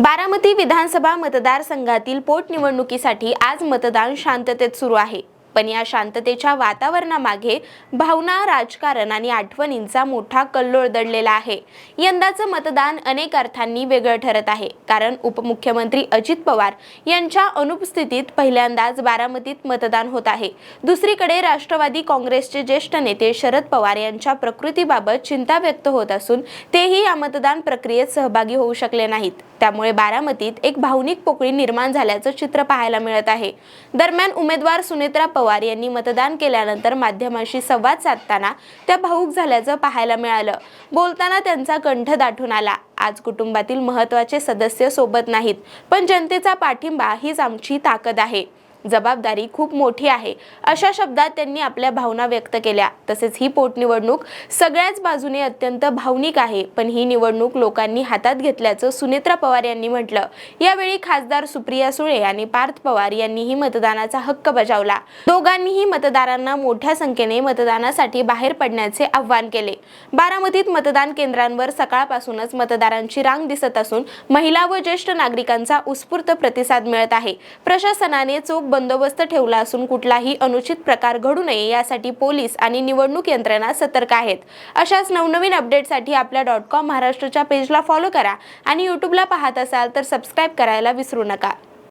बारामती विधानसभा मतदारसंघातील पोटनिवडणुकीसाठी आज मतदान शांततेत सुरू आहे. पण या शांततेच्या वातावरणामागे भावना, राजकारण आणि आठवणींचा मोठा कल्लोळ दडलेला आहे. यंदाचं मतदान अनेक अर्थांनी वेगळं ठरत आहे, कारण उपमुख्यमंत्री अजित पवार यांच्या अनुपस्थितीत पहिल्यांदाच बारामतीत मतदान होत आहे. दुसरीकडे राष्ट्रवादी काँग्रेसचे ज्येष्ठ नेते शरद पवार यांच्या प्रकृतीबाबत चिंता व्यक्त होत असून तेही या मतदान प्रक्रियेत सहभागी होऊ शकले नाहीत. त्यामुळे बारामतीत एक भावनिक पोकळी निर्माण झाल्याचं चित्र पाहायला मिळत आहे. दरम्यान उमेदवार सुनेत्रा पवार यांनी मतदान केल्यानंतर माध्यमांशी संवाद साधताना त्या भावूक झाल्याचं पाहायला मिळालं. बोलताना त्यांचा कंठ दाटून आला. आज कुटुंबातील महत्त्वाचे सदस्य सोबत नाहीत, पण जनतेचा पाठिंबा हीच आमची ताकद आहे. जबाबदारी खूप मोठी आहे, अशा शब्दात त्यांनी आपल्या भावना व्यक्त केल्या. तसेच ही पोटनिवडणूक सगळ्याच बाजूने अत्यंत भावनिक आहे, पण ही निवडणूक लोकांनी हातात घेतल्याचं सुनेत्रा पवार यांनी म्हटलं. यावेळी खासदार सुप्रिया सुळे आणि पार्थ पवार यांनीही मतदानाचा हक्क बजावला. दोघांनीही मतदारांना मोठ्या संख्येने मतदानासाठी बाहेर पडण्याचे आवाहन केले. बारामतीत मतदान केंद्रांवर सकाळपासूनच मतदारांची रांग दिसत असून महिला व ज्येष्ठ नागरिकांचा उत्स्फूर्त प्रतिसाद मिळत आहे. प्रशासनाने चोख बंदोबस्त ठेवला असून कुठलाही अनुचित प्रकार घडू नये यासाठी पोलीस आणि निवडणूक यंत्रणा सतर्क आहेत. अशाच नवनवीन अपडेटसाठी आपल्या .com महाराष्ट्रच्या पेजला फॉलो करा आणि यूट्यूबला पाहत असाल तर सबस्क्राईब करायला विसरू नका.